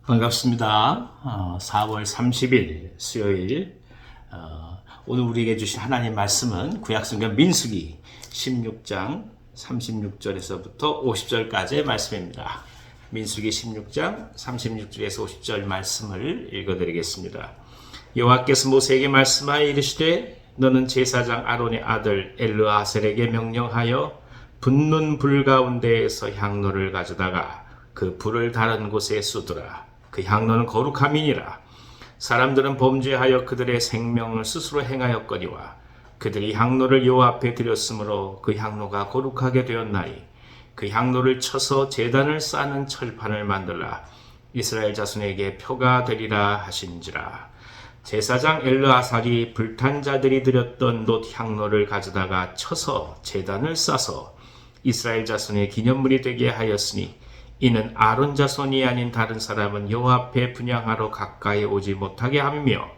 반갑습니다. 4월 30일 수요일 오늘 우리에게 주신 하나님 말씀은 구약성경 민수기 16장 36절에서부터 50절까지의 말씀입니다. 민수기 16장 36절에서 50절 말씀을 읽어드리겠습니다. 여호와께서 모세에게 말씀하여 이르시되 너는 제사장 아론의 아들 엘르아셀에게 명령하여 붙는 불 가운데에서 향로를 가져다가 그 불을 다른 곳에 쏟으라. 그 향로는 거룩함이니라. 사람들은 범죄하여 그들의 생명을 스스로 행하였거니와 그들이 향로를 여호와 앞에 드렸으므로 그 향로가 거룩하게 되었나니 그 향로를 쳐서 제단을 쌓는 철판을 만들라. 이스라엘 자손에게 표가 되리라 하신지라. 제사장 엘르아살이 불탄 자들이 드렸던 놋 향로를 가져다가 쳐서 제단을 싸서 이스라엘 자손의 기념물이 되게 하였으니 이는 아론 자손이 아닌 다른 사람은 여호와 앞에 분향하러 가까이 오지 못하게 하며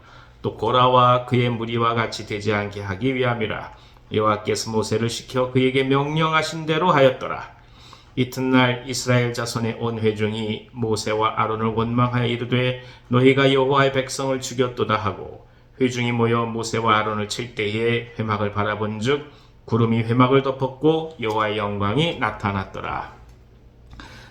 또 고라와 그의 무리와 같이 되지 않게 하기 위함이라. 여호와께서 모세를 시켜 그에게 명령하신 대로 하였더라. 이튿날 이스라엘 자손의 온 회중이 모세와 아론을 원망하여 이르되 너희가 여호와의 백성을 죽였도다 하고 회중이 모여 모세와 아론을 칠 때에 회막을 바라본즉 구름이 회막을 덮었고 여호와의 영광이 나타났더라.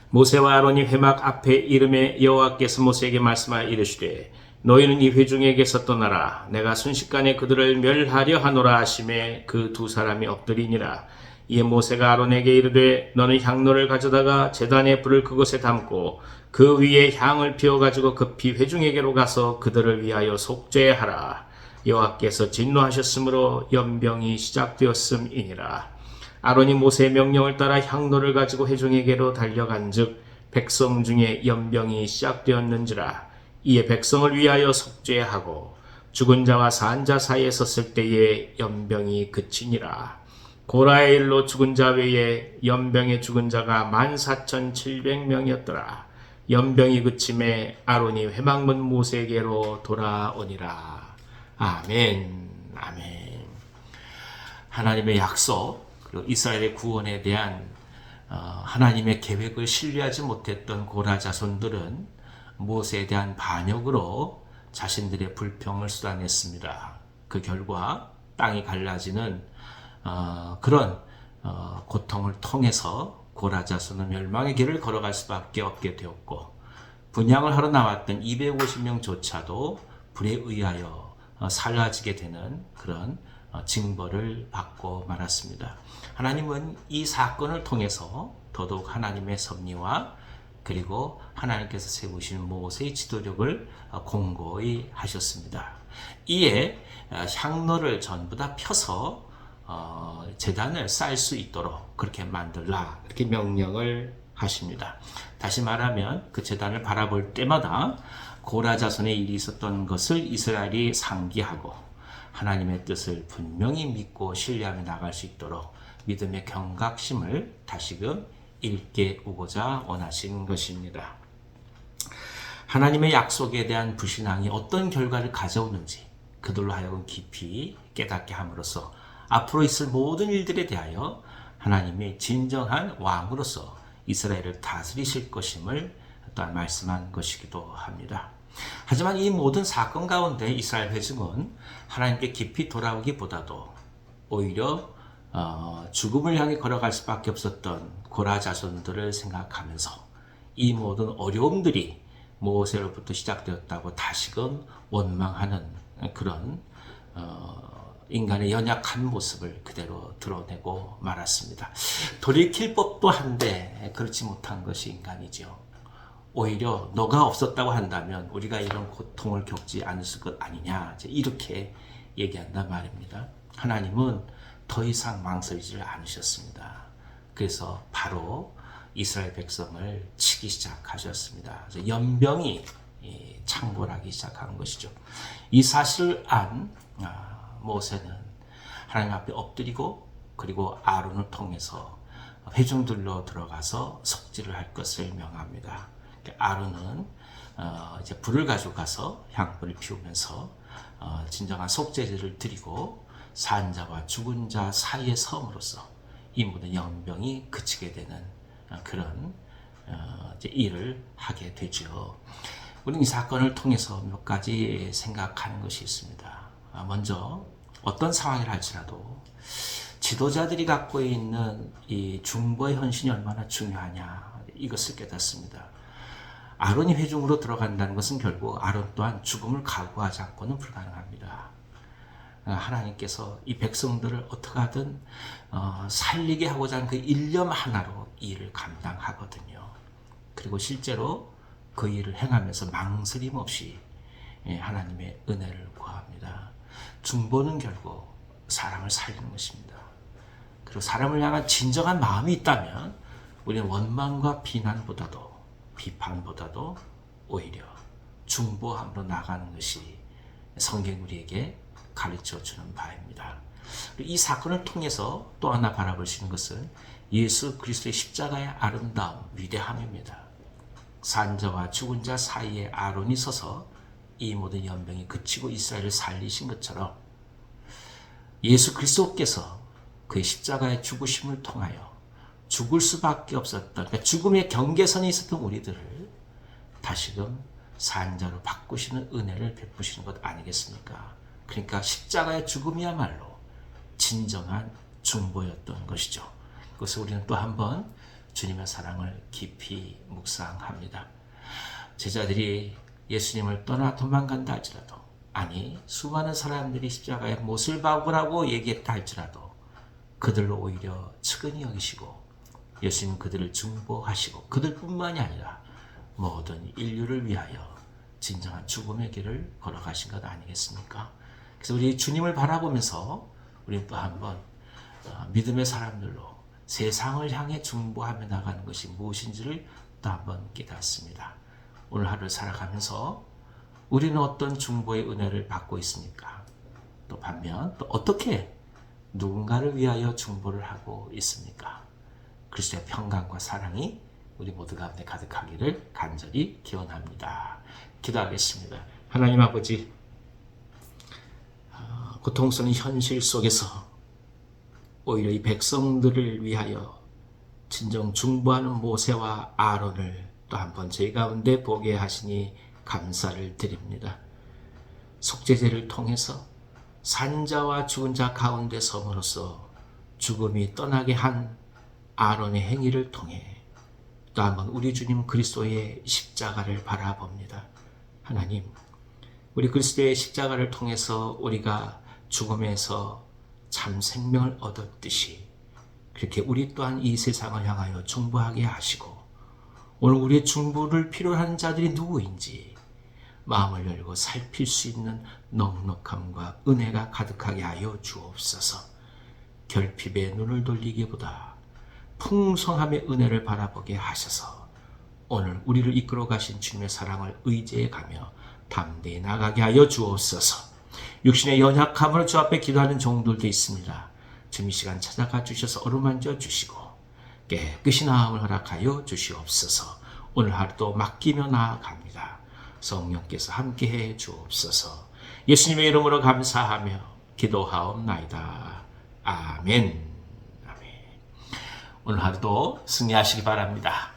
모세와 아론이 회막 앞에 이름에 여호와께서 모세에게 말씀하여 이르시되 너희는 이 회중에게서 떠나라. 내가 순식간에 그들을 멸하려 하노라 하심에 그 두 사람이 엎드리니라. 이에 모세가 아론에게 이르되 너는 향로를 가져다가 제단에 불을 그것에 담고 그 위에 향을 피워가지고 급히 회중에게로 가서 그들을 위하여 속죄하라. 여호와께서 진노하셨으므로 연병이 시작되었음이니라. 아론이 모세의 명령을 따라 향로를 가지고 회중에게로 달려간즉 백성 중에 연병이 시작되었는지라. 이에 백성을 위하여 속죄하고 죽은 자와 산 자 사이에 섰을 때에 연병이 그치니라. 고라의 일로 죽은 자 외에 연병에 죽은 자가 14,700명이었더라. 연병이 그침에 아론이 회막문 모세에게로 돌아오니라. 아멘. 아멘. 하나님의 약속, 그리고 이스라엘의 구원에 대한 하나님의 계획을 신뢰하지 못했던 고라 자손들은 모세에 대한 반역으로 자신들의 불평을 쏟아냈습니다. 그 결과 땅이 갈라지는 그런 고통을 통해서 고라 자손은 멸망의 길을 걸어갈 수밖에 없게 되었고 분향을 하러 나왔던 250명조차도 불에 의하여 사라지게 되는 그런 징벌을 받고 말았습니다. 하나님은 이 사건을 통해서 더더욱 하나님의 섭리와 그리고 하나님께서 세우신 모세의 지도력을 공고히 하셨습니다. 이에 향로를 전부 다 펴서 제단을 쌓을 수 있도록 그렇게 만들라 이렇게 명령을 하십니다. 다시 말하면 그 제단을 바라볼 때마다 고라 자손의 일이 있었던 것을 이스라엘이 상기하고 하나님의 뜻을 분명히 믿고 신뢰하며 나갈 수 있도록 믿음의 경각심을 다시금 일깨우고자 원하신 것입니다. 하나님의 약속에 대한 불신앙이 어떤 결과를 가져오는지 그들로 하여금 깊이 깨닫게 함으로써 앞으로 있을 모든 일들에 대하여 하나님의 진정한 왕으로서 이스라엘을 다스리실 것임을 또한 말씀한 것이기도 합니다. 하지만 이 모든 사건 가운데 이스라엘 회중은 하나님께 깊이 돌아오기보다도 오히려 죽음을 향해 걸어갈 수밖에 없었던 고라 자손들을 생각하면서 이 모든 어려움들이 모세로부터 시작되었다고 다시금 원망하는 그런 인간의 연약한 모습을 그대로 드러내고 말았습니다. 돌이킬 법도 한데 그렇지 못한 것이 인간이죠. 오히려 너가 없었다고 한다면 우리가 이런 고통을 겪지 않았을 것 아니냐 이렇게 얘기한단 말입니다. 하나님은 더 이상 망설이지 않으셨습니다. 그래서 바로 이스라엘 백성을 치기 시작하셨습니다. 그래서 연병이 창궐하기 시작한 것이죠. 이 사실을 안 모세는 하나님 앞에 엎드리고 그리고 아론을 통해서 회중들로 들어가서 속죄를 할 것을 명합니다. 아론은 이제 불을 가지고 가서 향불을 피우면서 진정한 속죄제를 드리고 산 자와 죽은 자 사이에 섬으로써 이 모든 연병이 그치게 되는 그런 이제 일을 하게 되죠. 우리는 이 사건을 통해서 몇 가지 생각하는 것이 있습니다. 먼저 어떤 상황이라 할지라도 지도자들이 갖고 있는 이 중보의 헌신이 얼마나 중요하냐, 이것을 깨닫습니다. 아론이 회중으로 들어간다는 것은 결국 아론 또한 죽음을 각오하지 않고는 불가능합니다. 하나님께서 이 백성들을 어떻게 하든 살리게 하고자 하는 그 일념 하나로 이 일을 감당하거든요. 그리고 실제로 그 일을 행하면서 망설임 없이 하나님의 은혜를 구합니다. 중보는 결국 사람을 살리는 것입니다. 그리고 사람을 향한 진정한 마음이 있다면 우리는 원망과 비난보다도, 비판보다도 오히려 중보함으로 나가는 것이 성경이 우리에게 가르쳐 주는 바입니다. 이 사건을 통해서 또 하나 바라볼 수 있는 것은 예수 그리스도의 십자가의 아름다움, 위대함입니다. 산자와 죽은 자 사이에 아론이 서서 이 모든 연병이 그치고 이스라엘을 살리신 것처럼 예수 그리스도께서 그의 십자가의 죽으심을 통하여 죽을 수밖에 없었던, 그러니까 죽음의 경계선에 있었던 우리들을 다시금 산자로 바꾸시는 은혜를 베푸시는 것 아니겠습니까? 그러니까 십자가의 죽음이야말로 진정한 중보였던 것이죠. 그것을 우리는 또 한번 주님의 사랑을 깊이 묵상합니다. 제자들이 예수님을 떠나 도망간다 할지라도, 아니 수많은 사람들이 십자가에 못을 박으라고 얘기했다 할지라도 그들로 오히려 측은히 여기시고 예수님은 그들을 중보하시고 그들뿐만이 아니라 모든 인류를 위하여 진정한 죽음의 길을 걸어가신 것 아니겠습니까? 그래서 우리 주님을 바라보면서 우리는 또 한번 믿음의 사람들로 세상을 향해 중보하며 나가는 것이 무엇인지를 또 한번 깨닫습니다. 오늘 하루를 살아가면서 우리는 어떤 중보의 은혜를 받고 있습니까? 또 반면 또 어떻게 누군가를 위하여 중보를 하고 있습니까? 그리스도의 평강과 사랑이 우리 모두 가운데 가득하기를 간절히 기원합니다. 기도하겠습니다. 하나님 아버지, 고통스러운 현실 속에서 오히려 이 백성들을 위하여 진정 중보하는 모세와 아론을 또 한번 저희 가운데 보게 하시니 감사를 드립니다. 속죄제를 통해서 산자와 죽은 자 가운데 섬으로써 죽음이 떠나게 한 아론의 행위를 통해 또 한번 우리 주님 그리스도의 십자가를 바라봅니다. 하나님, 우리 그리스도의 십자가를 통해서 우리가 죽음에서 참 생명을 얻었듯이 그렇게 우리 또한 이 세상을 향하여 중보하게 하시고 오늘 우리의 중보를 필요로 하는 자들이 누구인지 마음을 열고 살필 수 있는 넉넉함과 은혜가 가득하게 하여 주옵소서. 결핍에 눈을 돌리기보다 풍성함의 은혜를 바라보게 하셔서 오늘 우리를 이끌어 가신 주님의 사랑을 의지해 가며 담대히 나가게 하여 주옵소서. 육신의 연약함으로 주 앞에 기도하는 종들도 있습니다. 주님 이 시간 찾아가 주셔서 어루만져 주시고 깨끗이 나음을 허락하여 주시옵소서. 오늘 하루도 맡기며 나아갑니다. 성령께서 함께해 주옵소서. 예수님의 이름으로 감사하며 기도하옵나이다. 아멘. 아멘. 오늘 하루도 승리하시기 바랍니다.